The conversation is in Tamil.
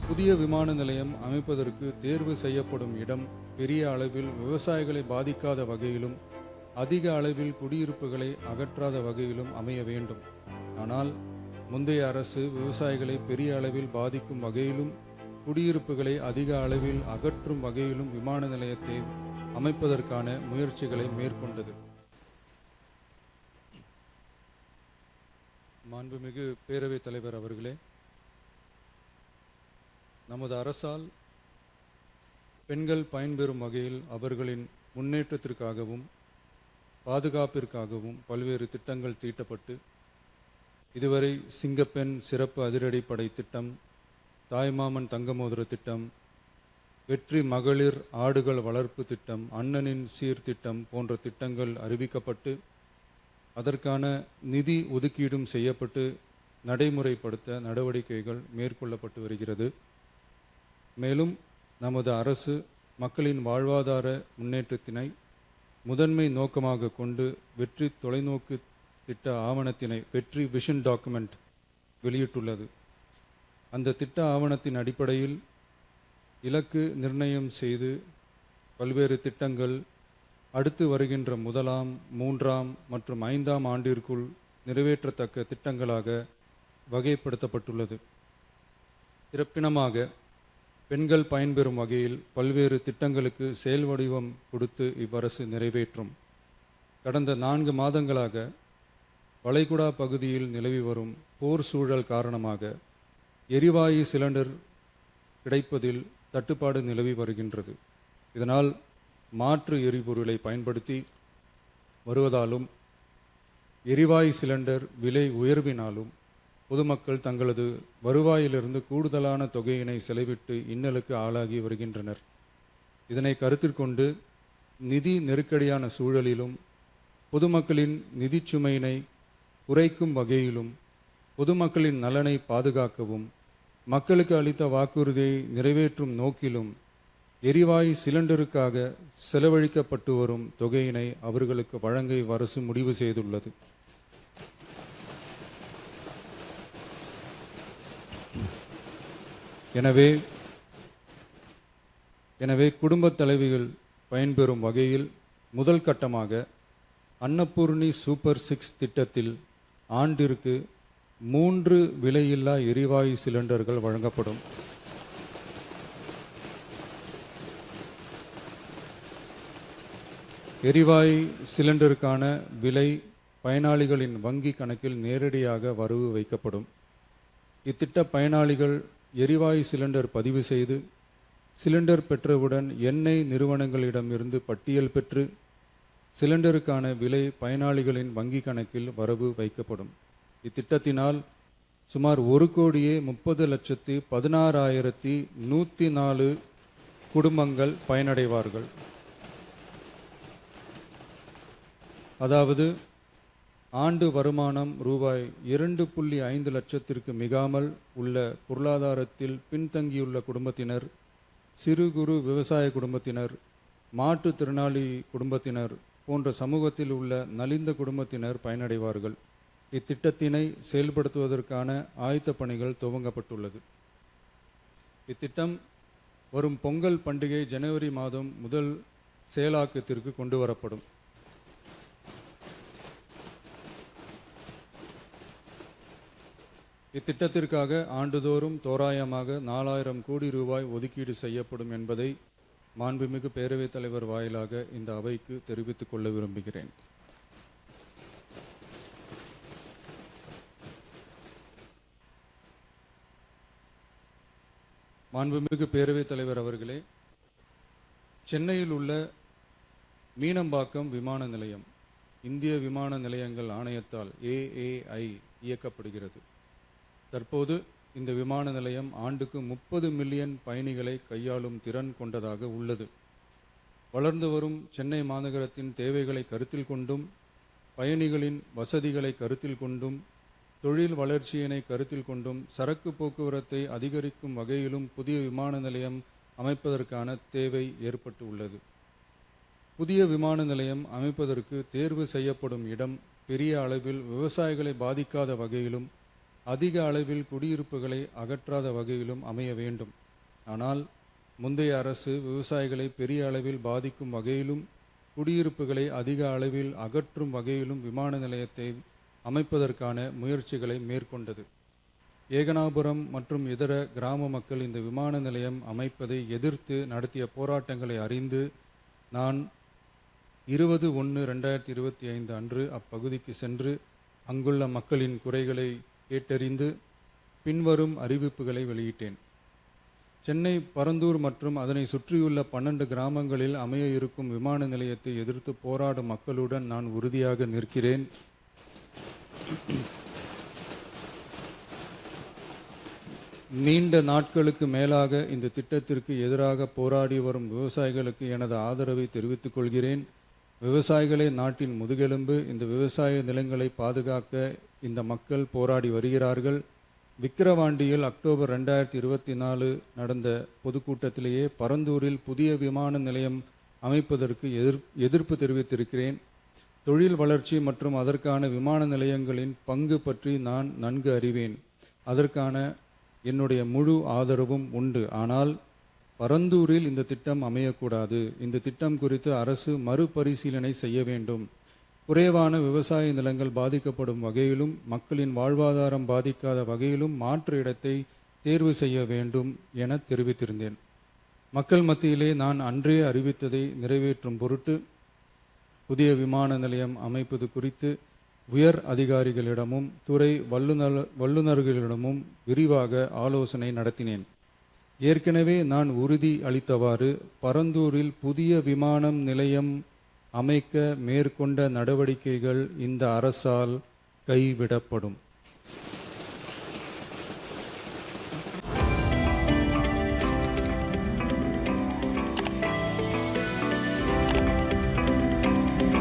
புதிய விமான நிலையம் அமைப்பதற்கு தேர்வு செய்யப்படும் இடம் பெரிய அளவில் விவசாயிகளை பாதிக்காத வகையிலும் அதிக அளவில் குடியிருப்புகளை அகற்றாத வகையிலும் அமைய வேண்டும். ஆனால் முந்தைய அரசு விவசாயிகளை பெரிய அளவில் பாதிக்கும் வகையிலும் குடியிருப்புகளை அதிக அளவில் அகற்றும் வகையிலும் விமான நிலையத்தை அமைப்பதற்கான முயற்சிகளை மேற்கொண்டது. மாண்புமிகு பேரவைத் தலைவர் அவர்களே, நமது அரசால் பெண்கள் பயன்பெறும் வகையில் அவர்களின் முன்னேற்றத்திற்காகவும் பாதுகாப்பிற்காகவும் பல்வேறு திட்டங்கள் தீட்டப்பட்டு இதுவரை சிங்கப்பெண் சிறப்பு அதிரடிப்படை திட்டம், தாய்மாமன் தங்கமோதிர திட்டம், வெற்றி மகளிர் ஆடுகள் வளர்ப்பு திட்டம், அண்ணனின் சீர்திட்டம் போன்ற திட்டங்கள் அறிவிக்கப்பட்டு அதற்கான நிதி ஒதுக்கீடும் செய்யப்பட்டு நடைமுறைப்படுத்த நடவடிக்கைகள் மேற்கொள்ளப்பட்டு வருகிறது. மேலும் நமது அரசு மக்களின் வாழ்வாதார முன்னேற்றத்தினை முதன்மை நோக்கமாக கொண்டு வெற்றி தொலைநோக்கு திட்ட ஆவணத்தினை வெற்றி விஷன் டாக்குமெண்ட் வெளியிட்டுள்ளது. அந்த திட்ட ஆவணத்தின் அடிப்படையில் இலக்கு நிர்ணயம் செய்து பல்வேறு திட்டங்கள் அடுத்து வருகின்ற 1ஆம், 3ஆம் மற்றும் 5ஆம் ஆண்டிற்குள் நிறைவேற்றத்தக்க திட்டங்களாக வகைப்படுத்தப்பட்டுள்ளது. சிறப்பினமாக பெண்கள் பயன்பெறும் வகையில் பல்வேறு திட்டங்களுக்கு செயல் வடிவம் கொடுத்து இவ்வரசு நிறைவேற்றும். கடந்த 4 மாதங்களாக வளைகுடா பகுதியில் நிலவி வரும் போர் சூழல் காரணமாக எரிவாயு சிலிண்டர் கிடைப்பதில் தட்டுப்பாடு நிலவி வருகின்றது. இதனால் மாற்று எரிபொருளை பயன்படுத்தி வருவதாலும் எரிவாயு சிலிண்டர் விலை உயர்வினாலும் பொதுமக்கள் தங்களது வருவாயிலிருந்து கூடுதலான தொகையினை செலவிட்டு இன்னலுக்கு ஆளாகி வருகின்றனர். இதனை கருத்தில் கொண்டு நிதி நெருக்கடியான சூழலிலும் பொதுமக்களின் நிதி சுமையினை குறைக்கும் வகையிலும் பொதுமக்களின் நலனை பாதுகாக்கவும் மக்களுக்கு அளித்த வாக்குறுதியை நிறைவேற்றும் நோக்கிலும் எரிவாயு சிலிண்டருக்காக செலவழிக்கப்பட்டு வரும் தொகையினை அவர்களுக்கு வழங்க அரசு முடிவு செய்துள்ளது. எனவே குடும்பத் தலைவிகள் பயன்பெறும் வகையில் முதல் கட்டமாக அன்னபூர்ணி சூப்பர் 6 திட்டத்தில் ஆண்டிற்கு 3 விலையில்லா எரிவாயு சிலிண்டர்கள் வழங்கப்படும். எரிவாயு சிலிண்டருக்கான விலை பயனாளிகளின் வங்கி கணக்கில் நேரடியாக வரவு வைக்கப்படும். இத்திட்ட பயனாளிகள் எரிவாயு சிலிண்டர் பதிவு செய்து சிலிண்டர் பெற்றவுடன் எண்ணெய் நிறுவனங்களிடமிருந்து பட்டியல் பெற்று சிலிண்டருக்கான விலை பயனாளிகளின் வங்கி கணக்கில் வரவு வைக்கப்படும். இத்திட்டத்தினால் சுமார் 1,30,16,104 குடும்பங்கள் பயனடைவார்கள். அதாவது ஆண்டு வருமானம் ரூபாய் 2.5 லட்சத்திற்கு மிகாமல் உள்ள பொருளாதாரத்தில் பின்தங்கியுள்ள குடும்பத்தினர், சிறு குறு விவசாய குடும்பத்தினர், மாற்றுத்திறனாளி குடும்பத்தினர் போன்ற சமூகத்தில் உள்ள நலிந்த குடும்பத்தினர் பயனடைவார்கள். இத்திட்டத்தினை செயல்படுத்துவதற்கான ஆயத்த பணிகள் துவங்கப்பட்டுள்ளது. இத்திட்டம் வரும் பொங்கல் பண்டிகை ஜனவரி மாதம் முதல் செயலாக்கத்திற்கு கொண்டு வரப்படும். இத்திட்டத்திற்காக ஆண்டுதோறும் தோராயமாக 4000 கோடி ரூபாய் ஒதுக்கீடு செய்யப்படும் என்பதை மாண்புமிகு பேரவைத் தலைவர் வாயிலாக இந்த அவைக்கு தெரிவித்துக் கொள்ள விரும்புகிறேன். மாண்புமிகு பேரவைத் தலைவர் அவர்களே, சென்னையில் உள்ள மீனம்பாக்கம் விமான நிலையம் இந்திய விமான நிலையங்கள் ஆணையத்தால் AAI இயக்கப்படுகிறது. தற்போது இந்த விமான நிலையம் ஆண்டுக்கு 30 மில்லியன் பயணிகளை கையாளும் திறன் கொண்டதாக உள்ளது. வளர்ந்து வரும் சென்னை மாநகரத்தின் தேவைகளை கருத்தில் கொண்டும் பயணிகளின் வசதிகளை கருத்தில் கொண்டும் தொழில் வளர்ச்சியினை கருத்தில் கொண்டும் சரக்கு போக்குவரத்தை அதிகரிக்கும் வகையிலும் புதிய விமான நிலையம் அமைப்பதற்கான தேவை ஏற்பட்டு உள்ளது. புதிய விமான நிலையம் அமைப்பதற்கு தேர்வு செய்யப்படும் இடம் பெரிய அளவில் விவசாயிகளை பாதிக்காத வகையிலும் அதிக அளவில் குடியிருப்புகளை அகற்றாத வகையிலும் அமைய வேண்டும். ஆனால் முந்தைய அரசு விவசாயிகளை பெரிய அளவில் பாதிக்கும் வகையிலும் குடியிருப்புகளை அதிக அளவில் அகற்றும் வகையிலும் விமான நிலையத்தை அமைப்பதற்கான முயற்சிகளை மேற்கொண்டது. ஏகனாபுரம் மற்றும் இதர கிராம மக்கள் இந்த விமான நிலையம் அமைப்பதை எதிர்த்து நடத்திய போராட்டங்களை அறிந்து நான் 20/1/2025 அன்று அப்பகுதிக்கு சென்று அங்குள்ள மக்களின் குறைகளை கேட்டறிந்து பின்வரும் அறிவிப்புகளை வெளியிட்டேன். சென்னை பரந்தூர் மற்றும் அதனை சுற்றியுள்ள 12 கிராமங்களில் அமைய இருக்கும் விமான நிலையத்தை எதிர்த்து போராடும் மக்களுடன் நான் உறுதியாக நிற்கிறேன். நீண்ட நாட்களுக்கு மேலாக இந்த திட்டத்திற்கு எதிராக போராடி வரும் விவசாயிகளுக்கு எனது ஆதரவை தெரிவித்துக் கொள்கிறேன். விவசாயிகளே நாட்டின் முதுகெலும்பு. இந்த விவசாய நிலங்களை பாதுகாக்க இந்த மக்கள் போராடி வருகிறார்கள். விக்கிரவாண்டியில் அக்டோபர் 2024 நடந்த பொதுக்கூட்டத்திலேயே பரந்தூரில் புதிய விமான நிலையம் அமைப்பதற்கு எதிர்ப்பு தெரிவித்திருக்கிறேன். தொழில் வளர்ச்சி மற்றும் அதற்கான விமான நிலையங்களின் பங்கு பற்றி நான் நன்கு அறிவேன். அதற்கான என்னுடைய முழு ஆதரவும் உண்டு. ஆனால் பரந்தூரில் இந்த திட்டம் அமையக்கூடாது. இந்த திட்டம் குறித்து அரசு மறுபரிசீலனை செய்ய வேண்டும். குறைவான விவசாய நிலங்கள் பாதிக்கப்படும் வகையிலும் மக்களின் வாழ்வாதாரம் பாதிக்காத வகையிலும் மாற்று இடத்தை தேர்வு செய்ய வேண்டும் என தெரிவித்திருந்தேன். மக்கள் மத்தியிலே நான் அன்றே அறிவித்ததை நிறைவேற்றும் பொருட்டு புதிய விமான நிலையம் அமைப்பது குறித்து உயர் அதிகாரிகளிடமும் துறை வல்லுநர்களிடமும் விரிவாக ஆலோசனை நடத்தினேன். ஏற்கனவே நான் உறுதி அளித்தவாறு பரந்தூரில் புதிய விமான நிலையம் அமைக்க மேற்கொண்ட நடவடிக்கைகள் இந்த அரசால் கைவிடப்படும்.